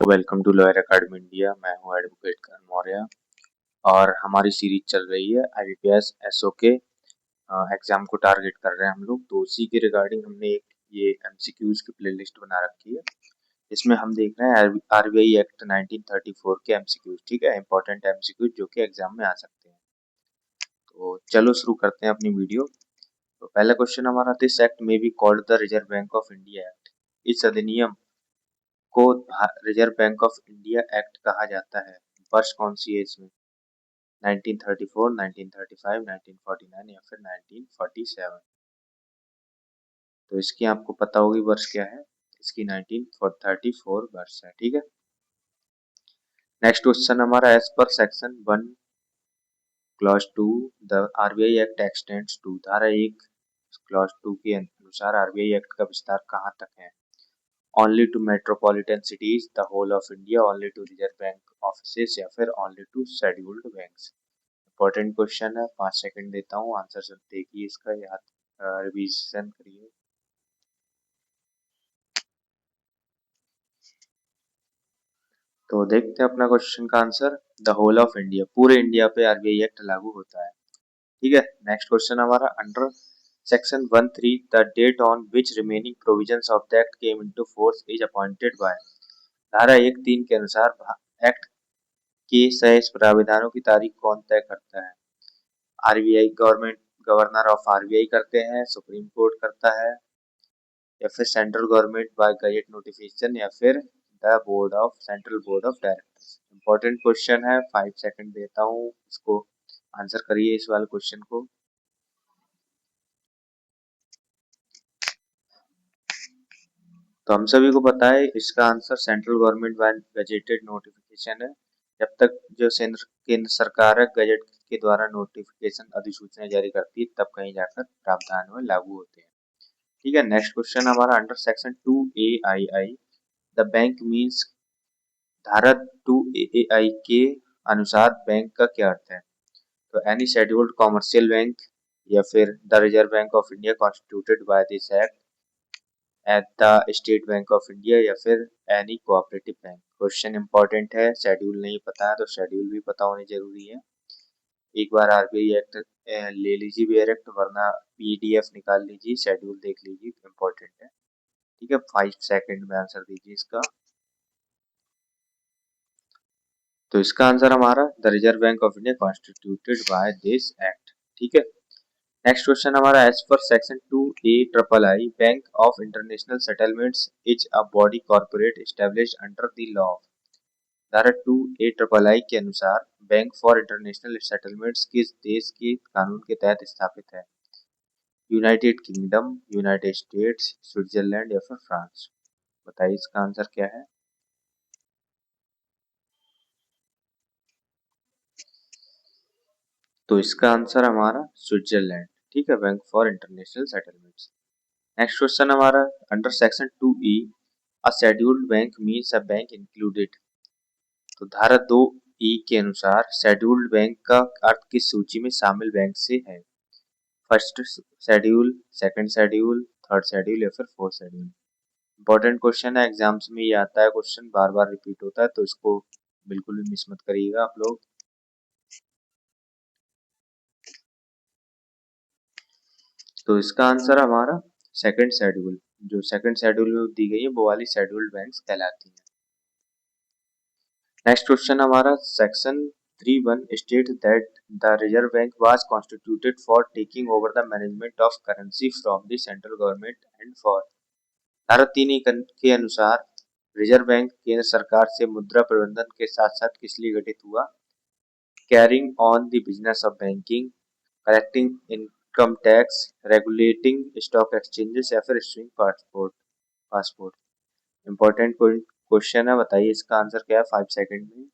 Welcome to lawyer academy India. मैं हूं advocate करण मौर्य और हमारी सीरीज चल रही है IBPS SOK एग्जाम को टारगेट कर रहे हैं हम लोग। तो उसी के रिगार्डिंग हमने एक ये MCQs की प्लेलिस्ट बना रखी है। इसमें हम देख रहे हैं RBI एक्ट 1934 के MCQs, ठीक है, इंपॉर्टेंट MCQs जो कि एग्जाम में आ सकते हैं। तो चलो शुरू करते हैं अपनी वीडियो। तो पहला क्वेश्चन हमारा, दिस एक्ट में be called the reserve bank of India act. इस अधिनियम को reserve bank of India act कहा जाता है। वर्ष कौन सी है इसमें? 1934, 1935, 1949 या फिर 1947। तो इसकी आपको पता होगी वर्ष क्या है। इसकी 1934 वर्ष है, ठीक है। नेक्स्ट क्वेश्चन हमारा, as per section 1 clause 2 the RBI act extends to. धारा 1 क्लॉज 2 के अनुसार RBI एक्ट का विस्तार कहाँ तक है? Only to metropolitan cities, the whole of India, only to reserve bank offices या फिर only to scheduled banks। Important question है, 5 सेकंड देता हूँ, आंसर सब देखिए, इसका याद रिवीजन करिए। तो देखते हैं अपना क्वेश्चन का answer. The whole of India, पूरे इंडिया पे RBI एक्ट लागू होता है, ठीक है। नेक्स्ट क्वेश्चन हमारा, under section 13 the date on which remaining provisions of the act came into force is appointed by. धारा 1(3) के अनुसार एक्ट के शेष प्रावधानों की तारीख कौन तय करता है? RBI government, governor of RBI करते हैं, सुप्रीम कोर्ट करता है, या फिर central government by gazette notification, या फिर the board of central board of directors. Important question है, 5 सेकंड देता हूँ, इसको आंसर करिए इस वाले क्वेश्चन को। तो हम सभी को पता है इसका answer central government bye gazetted notification है। जब तक जो केंद्र सरकार है गजेट के द्वारा नोटिफिकेशन अधिसूचना जारी करती है, तब कहीं जाकर प्रावधान में लागू होते हैं, ठीक है। नेक्स्ट क्वेश्चन हमारा, under section 2AII the bank means. धारा 2AII के अनुसार बैंक का क्या अर्थ है? तो एनी शेड्यूल्ड कॉमर्शियल बैंक, या फिर the reserve bank of India constituted by this act, at the state bank of India, या फिर any cooperative bank. Question important है, शेड्यूल नहीं पता है तो शेड्यूल भी पता होनी जरूरी है। एक बार RBI एक्ट ले लीजिए डायरेक्ट, वरना PDF निकाल लीजिए, शेड्यूल देख लीजिए, इंपॉर्टेंट है, ठीक है। 5 सेकंड में आंसर दीजिए इसका। तो इसका आंसर हमारा, the reserve bank of India constituted by this act, ठीक है। नेक्स्ट क्वेश्चन हमारा, as per section 2A(III) bank of international settlements is a body corporate established under the law. धारा 2A(III) के अनुसार बैंक फॉर इंटरनेशनल सेटलमेंट्स किस देश के कानून के तहत स्थापित है? United kingdom, United states, Switzerland या फिर फ्रांस। बताइए इसका आंसर क्या है। तो इसका आंसर हमारा स्विट्जरलैंड, ठीक है, bank for international settlements. Next question हमारा, under section 2E a scheduled bank means a bank included. तो धारा 2E के अनुसार शेड्यूल्ड बैंक का अर्थ किस सूची में शामिल बैंक से है? First schedule, second schedule, third schedule या फिर फोर्थ शेड्यूल। इंपॉर्टेंट क्वेश्चन है, एग्जाम्स में ये आता है क्वेश्चन, बार बार रिपीट होता है, तो इसको बिल्कुल भी मिस मत करिएगा आप लोग। तो इसका आंसर हमारा सेकंड शेड्यूल, जो सेकंड शेड्यूल में दी गई है वो वाली शेड्यूल्ड बैंक्स कहलाती है। नेक्स्ट क्वेश्चन हमारा, section 3(1) state that the reserve bank was constituted for taking over the management of currency from the central government and for. धारा 3 के अनुसार रिजर्व बैंक केंद्र सरकार से मुद्रा प्रबंधन के साथ साथ किस लिए गठित हुआ? Carrying on the business of banking, collecting income tax, regulating stock exchanges या फिर इशूइंग पासपोर्ट। इंपॉर्टेंट क्वेश्चन है, बताइए इसका आंसर क्या है 5 सेकंड में।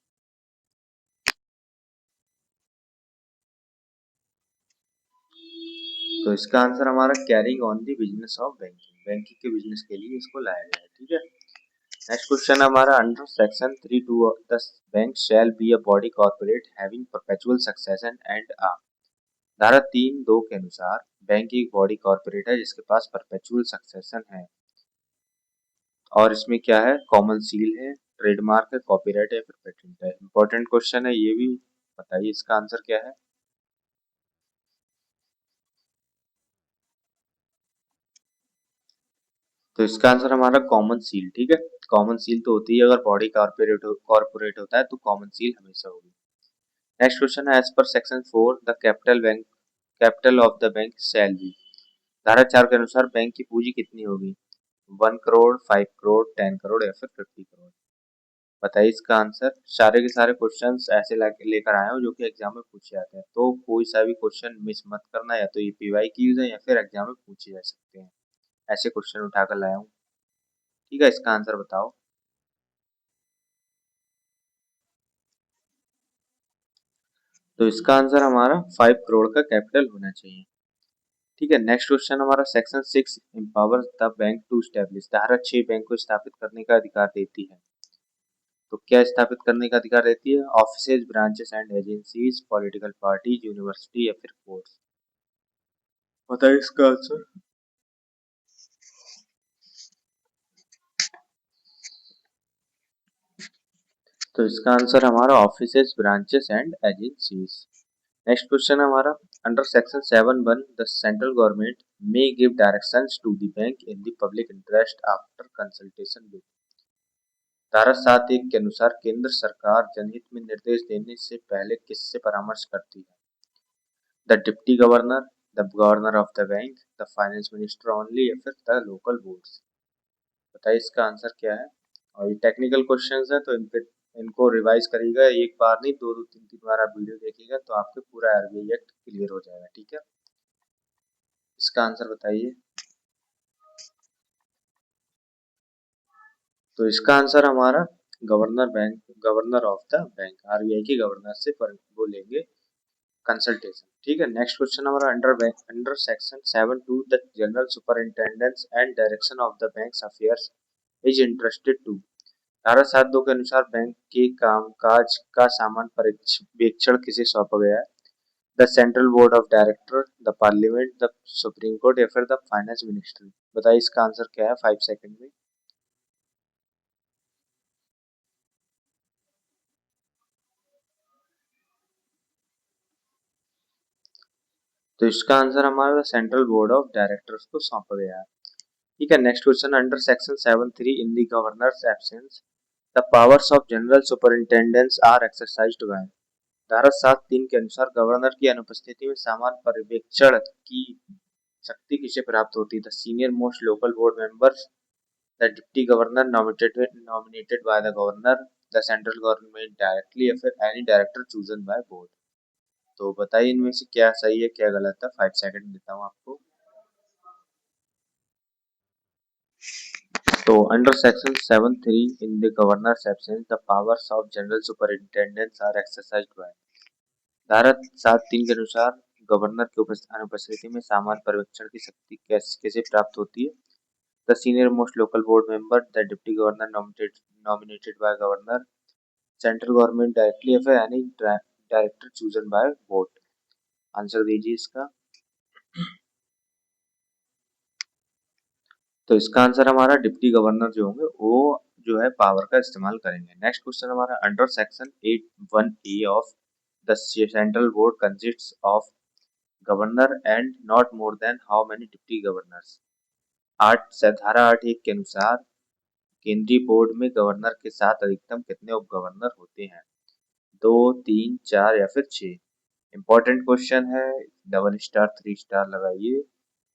तो इसका आंसर हमारा carrying on the business of banking, banking के बिजनेस के लिए इसको लाया गया है, ठीक है। नेक्स्ट क्वेश्चन हमारा, under section 3(2) the bank shall be a body corporate having perpetual succession and अ। धारा 3(2) के अनुसार बैंक एक बॉडी कॉर्पोरेट है जिसके पास परपेचुअल सक्सेशन है, और इसमें क्या है, कॉमन सील है, ट्रेडमार्क है, कॉपीराइट है, फिर पेटेंट है? इंपॉर्टेंट क्वेश्चन है, ये भी बताइए इसका आंसर क्या है। तो इसका आंसर हमारा कॉमन सील। ठीक है, कॉमन सील तो होती है अगर बॉडी कॉर्पोरेट होता है तो कॉमन सील हमेशा होगी। नेक्स्ट क्वेश्चन है, as per section 4 the capital of the bank shall be. धारा 4 के अनुसार बैंक की पूंजी कितनी होगी? 1 करोड़, 5 करोड़, 10 करोड़ या फिर 50 करोड़? बताइए इसका आंसर। सारे के सारे क्वेश्चंस ऐसे लेकर आए हूँ जो कि एग्जाम में पूछे जाते हैं, तो कोई सा भी क्वेश्चन मिस मत करना, या तो ये पीवाई की यूज है या फिर एग्जाम में पूछे जा सकते हैं। ऐसे क्वेश्चन उठाकर लाया हूँ। ठीक है, इसका आंसर बताओ। तो इसका आंसर हमारा 5 करोड़ का कैपिटल होना चाहिए। ठीक है, नेक्स्ट क्वेश्चन हमारा section 6 empowers the bank to establish. धारा 6 बैंक को स्थापित करने का अधिकार देती है। तो क्या स्थापित करने का अधिकार देती है? Offices, branches and agencies, political parties, university या फिर कोर्ट्स? बताइए इसका आंसर। तो इसका आंसर हमारा offices, branches and agencies. Next question हमारा, under section 7(1) the central government may give directions to the bank in the public interest after consultation with. धारा 7(1) के अनुसार केंद्र सरकार जनहित में निर्देश देने से पहले किससे परामर्श करती है? The deputy governor, the governor of the bank, the finance minister only या फिर द लोकल बोर्ड्स? बताइए इसका आंसर क्या है। और ये टेक्निकल क्वेश्चंस हैं तो इनको रिवाइज करिएगा, एक बार नहीं, दो दो तीन तीन बार आप वीडियो देखिएगा तो आपके पूरा आरबीआई एक्ट क्लियर हो जाएगा। ठीक है, इसका आंसर बताइए। तो इसका आंसर हमारा governor of the bank, RBI के गवर्नर से वो लेंगे कंसल्टेशन। ठीक है, नेक्स्ट क्वेश्चन हमारा, under section 7(2) the general superintendence and direction of the bank's affairs is interested to. धारा 7(2) के अनुसार बैंक के कामकाज का सामान्य पर्यवेक्षण किसे सौंपा गया है? The central board of director, the parliament, the supreme court या फिर द फाइनेंस मिनिस्ट्री? बताइए इसका आंसर क्या है 5 सेकंड में। तो इसका आंसर हमारा सेंट्रल बोर्ड ऑफ डायरेक्टर्स को सौंपा गया है। ठीक है, next question, under section 7(3) in the governor's absence the powers of general superintendence are exercised by. धारा 7(3) के अनुसार गवर्नर की अनुपस्थिति में सामान्य पर्यवेक्षण की शक्ति किसे प्राप्त होती है? The senior most local board members, the deputy governor nominated by the governor, the central government directly या फिर any director chosen by board? तो बताइए इनमें से क्या सही है क्या गलत है। 5 सेकंड देता हूँ आपको। तो under section 7(3) in the governor's absence the powers of general superintendents are exercised by. धारा 7(3) के अनुसार गवर्नर की अनुपस्थिति में सामान्य पर्यवेक्षण की शक्ति कैसे प्राप्त होती है? The senior most local board member, the deputy governor nominated by governor, central government directly या फिर any director chosen by board? Answer दीजिए इसका। तो इसका आंसर हमारा डिप्टी गवर्नर जो होंगे वो जो है पावर का इस्तेमाल करेंगे। नेक्स्ट क्वेश्चन हमारा, under section 8(1)(a) of the central board consists of governor and not more than how many deputy governors? धारा 8(1) के अनुसार केंद्रीय बोर्ड में गवर्नर के साथ अधिकतम कितने उप गवर्नर होते हैं? 2, 3, 4 या फिर 6? इंपॉर्टेंट क्वेश्चन है, डबल स्टार 3 स्टार लगाइए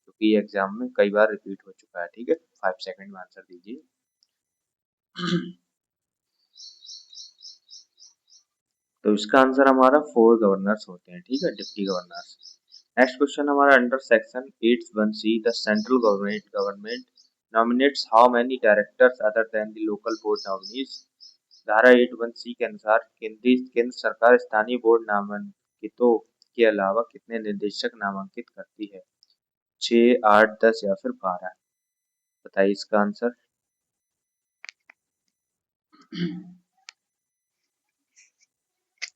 क्योंकि एग्जाम में कई बार रिपीट हो चुका है। ठीक है, 5 सेकंड में आंसर दीजिए। तो इसका आंसर हमारा 4 गवर्नर्स होते हैं। ठीक है, डिप्टी गवर्नर्स। नेक्स्ट क्वेश्चन हमारा, under section 8(1)(c) the central government nominates how many directors other than the local board nominees? धारा 8(1)(c) के अनुसार केंद्र सरकार स्थानीय बोर्ड नामांकितों के अलावा कितने निदेशक नामांकित करती है? 6, 8, 10 या फिर 12? बताइए इसका आंसर।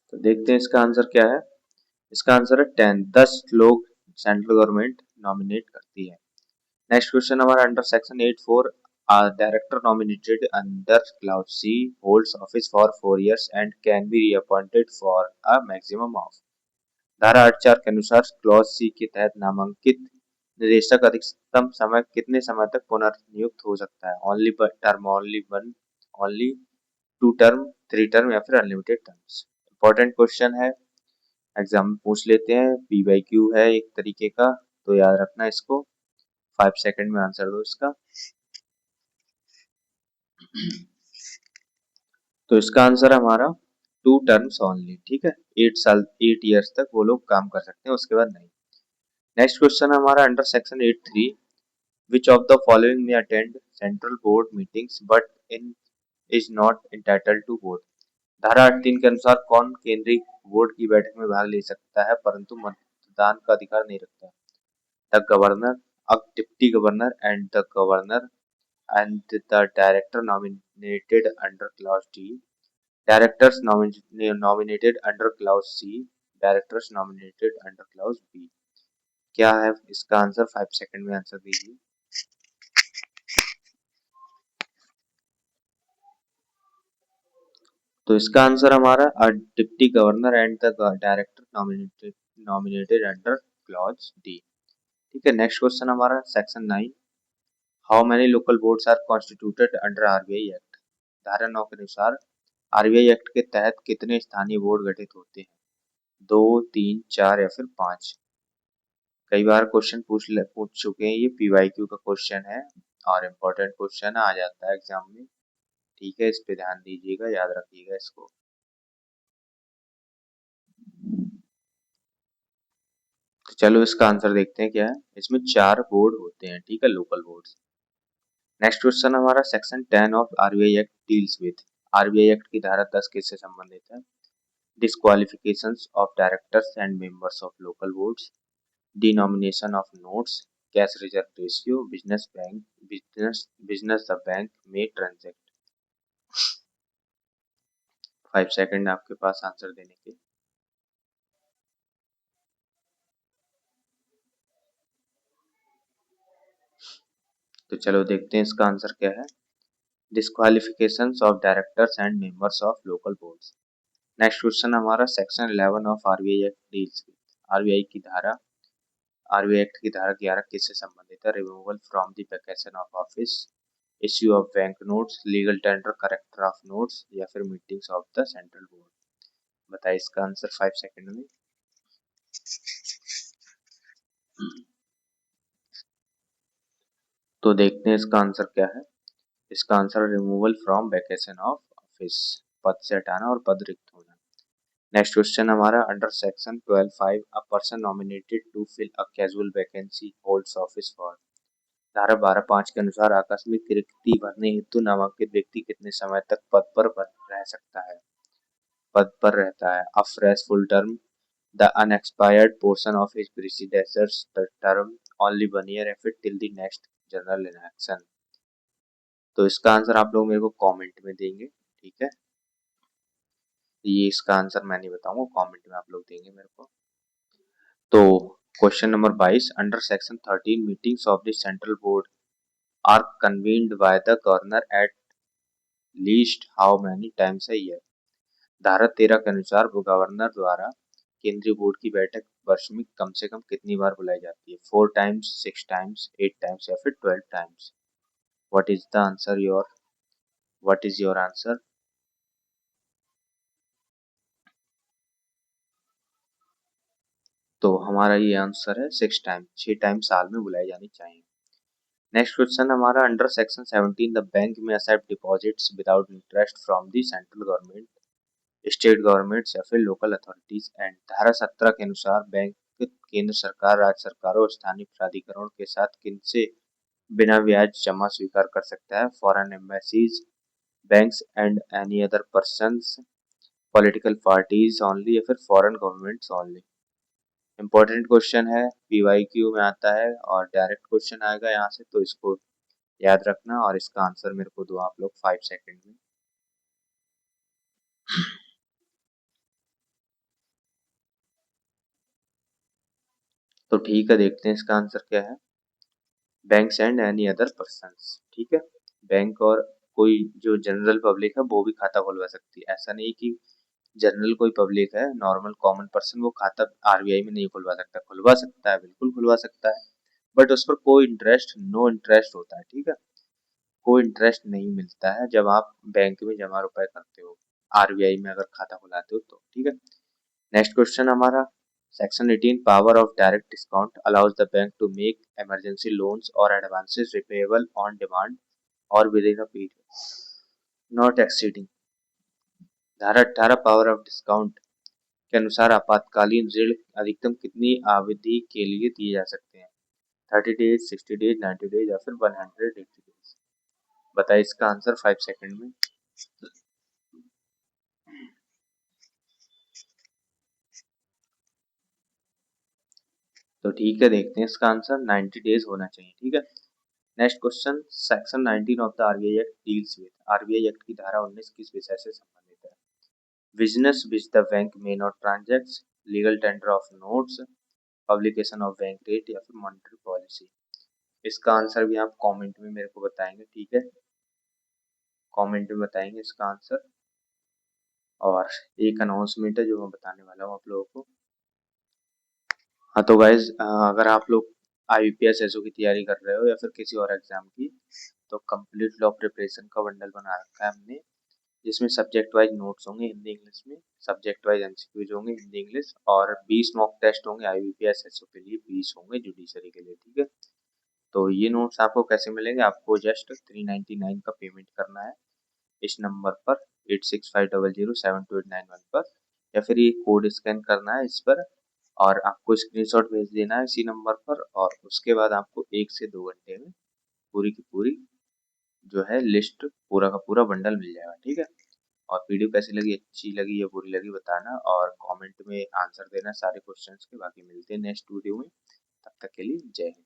तो देखते हैं इसका आंसर क्या है। इसका आंसर है 10, 10 लोग सेंट्रल गवर्नमेंट नॉमिनेट करती है। नेक्स्ट क्वेश्चन हमारा, under section 8(4) A director nominated under clause C holds office for 4 years and can be reappointed for a maximum of। धारा 8(4) के अनुसार क्लॉज सी के तहत नामांकित निदेशक अधिकतम समय कितने समय तक पुनर्नियुक्त हो सकता है? Only term, only one, only 2 term, 3 term या फिर अनलिमिटेड टर्म्स। इंपॉर्टेंट क्वेश्चन है, एग्जाम में पूछ लेते हैं, पीवाईक्यू है एक तरीके का, तो याद रखना इसको। 5 सेकंड में आंसर दो इसका। तो इसका आंसर हमारा 2 टर्म्स ओनली, ठीक है। 8 ईयर्स तक वो लोग काम कर सकते हैं, उसके बाद नहीं। नेक्स्ट क्वेश्चन हमारा under section 8(3) which of the following may attend central board meetings but in is not entitled to vote. धारा 8(3) के अनुसार कौन केंद्रीय बोर्ड की बैठक में भाग ले सकता है परंतु मतदान का अधिकार नहीं रखता? The governor, a deputy governor and the governor and the director nominated under clause D, directors nominated under clause C, directors nominated under clause B। क्या है इसका आंसर? 5 सेकंड में आंसर दीजिए। तो इसका आंसर हमारा deputy governor and the director nominated under clause D, ठीक है। नेक्स्ट क्वेश्चन हमारा section 9, how many local boards are constituted under RBI act. धारा 9 के अनुसार आरबीआई एक्ट के तहत कितने स्थानीय बोर्ड गठित होते हैं? 2, 3, 4 या फिर 5। कई बार क्वेश्चन पूछ चुके हैं, ये पीवाईक्यू का क्वेश्चन है और इम्पोर्टेंट क्वेश्चन आ जाता है एग्जाम में, ठीक है। इस पे ध्यान दीजिएगा, याद रखिएगा इसको। तो चलो इसका आंसर देखते हैं क्या है। इसमें 4 बोर्ड होते हैं, ठीक है, लोकल बोर्ड। नेक्स्ट क्वेश्चन हमारा section 10 of RBI act deals with. RBI act की धारा 10 किससे संबंधित है? Disqualifications of directors and members of local boards, denomination of notes, cash reserve ratio, business the bank may transact. 5 second आपके पास answer देने के। तो चलो देखते हैं इसका आंसर क्या है। Disqualifications of directors and members of local boards. Next question हमारा section 11 of RBI act deals with. RBI act की धारा 11 किससे संबंधित है? Removal from the vacation of office, issue of bank notes, legal tender character of notes या फिर meetings of the central board. बताइए इसका आंसर 5 सेकंड में। तो देखते हैं इसका आंसर क्या है। इसका answer removal from vacation of office, पद से हटाना और पद रिक्त होना। नेक्स्ट क्वेश्चन हमारा under section 12(5) a person nominated to fill a casual vacancy holds office for. धारा 12(5) के अनुसार आकस्मिक रिक्ति भरने हेतु नामांकित व्यक्ति कितने समय तक पद पर रह सकता है, पद पर रहता है? A fresh full term, the unexpired portion of his predecessor's term, only 1 year या फिर till the next general election. तो इसका आंसर आप लोग मेरे को कमेंट में देंगे, ठीक है। ये इसका आंसर मैं नहीं बताऊंगा, कमेंट में आप लोग देंगे मेरे को। तो question number 22 under section 13 meetings of the central board are convened by the governor at least how many times a year. धारा 13 के अनुसार गवर्नर द्वारा केंद्रीय बोर्ड की बैठक वर्ष में कम से कम कितनी बार बुलाई जाती है? 4 टाइम्स, 6 टाइम्स, 8 टाइम्स या फिर 12 times. What is the answer your, what is your answer? तो हमारा ये आंसर है 6 टाइम, 6 टाइम साल में बुलाई जानी चाहिए। नेक्स्ट क्वेश्चन हमारा under section 17 the bank may accept deposits without interest from the central government, state governments या फिर लोकल अथॉरिटीज एंड। धारा 17 के अनुसार बैंक केंद्र सरकार, राज्य सरकारों और स्थानीय प्राधिकरणों के साथ किनसे बिना ब्याज जमा स्वीकार कर सकता है? Foreign embassies, banks and any other persons, political parties only या फिर foreign governments only. Important question है, पीवाईक्यू में आता है और डायरेक्ट क्वेश्चन आएगा यहाँ से, तो इसको याद रखना और इसका आंसर मेरे को दो आप लोग 5 सेकंड में। तो ठीक है, देखते हैं इसका आंसर क्या है। Banks and any other persons, ठीक है। बैंक और कोई जो जनरल पब्लिक है वो भी खाता खुलवा सकती है। ऐसा नहीं कि जनरल कोई पब्लिक है, नॉर्मल कॉमन पर्सन वो खाता आरबीआई में नहीं खुलवा सकता है, बिल्कुल खुलवा सकता है, बट उस पर कोई इंटरेस्ट, नो इंटरेस्ट होता है, ठीक है। कोई इंटरेस्ट नहीं मिलता है जब आप बैंक में जमा रुपए करते हो, आरबीआई में अगर खाता खुलाते हो तो, ठीक है। नेक्स्ट क्वेश्चन हमारा section 18 power of direct discount allows the bank to make emergency loans और एडवांसेस रिपेएबल ऑन डिमांड और within a period not exceeding. धारा 18 पावर ऑफ डिस्काउंट के अनुसार आपातकालीन ऋण अधिकतम कितनी अवधि के लिए दिए जा सकते हैं? 30 डेज, 60 डेज, 90 डेज या फिर 180 डेज। बताइए इसका आंसर 5 सेकंड में। तो ठीक है, देखते हैं इसका आंसर 90 डेज होना चाहिए, ठीक है। Next question section 19 of the RBI act deals with. RBI act की धारा 19 किस विषय से संबंधित है? Business which the bank may not transact, legal tender of notes, publication of bank rate या फिर मॉनेटरी पॉलिसी। इसका आंसर भी आप कमेंट में मेरे को बताएंगे, ठीक है, कमेंट में बताएंगे इसका आंसर। और एक अनाउंसमेंट है जो मैं बताने वाला हूँ आप लोगों को। हाँ तो गाइज, अगर आप लोग आईपीएस एसओ की तैयारी कर रहे हो या फिर किसी और एग्जाम की, तो कंप्लीट लॉ प्रिपरेशन का बंडल बना रखा है हमने, जिसमें सब्जेक्ट वाइज नोट्स होंगे हिंदी इंग्लिश में, सब्जेक्ट वाइज एमसीक्यूज होंगे हिंदी इंग्लिश, और 20 मॉक टेस्ट होंगे आईबीपीएस एसओ के लिए, 20 होंगे जुडिशरी के लिए, ठीक है। तो ये नोट्स आपको कैसे मिलेंगे? आपको जस्ट 399 का पेमेंट करना है इस नंबर पर 8650072891 पर, या फिर ये कोड स्कैन करना है इस पर और आपको स्क्रीनशॉट भेज देना है इसी नंबर पर, और उसके बाद आपको 1 से 2 घंटे में पूरी की पूरी जो है लिस्ट, पूरा का पूरा बंडल मिल जाएगा, ठीक है। और वीडियो कैसी लगी, अच्छी लगी या बुरी लगी बताना, और कमेंट में आंसर देना सारे क्वेश्चंस के। बाकी मिलते हैं नेक्स्ट वीडियो में, तब तक के लिए जय हिंद।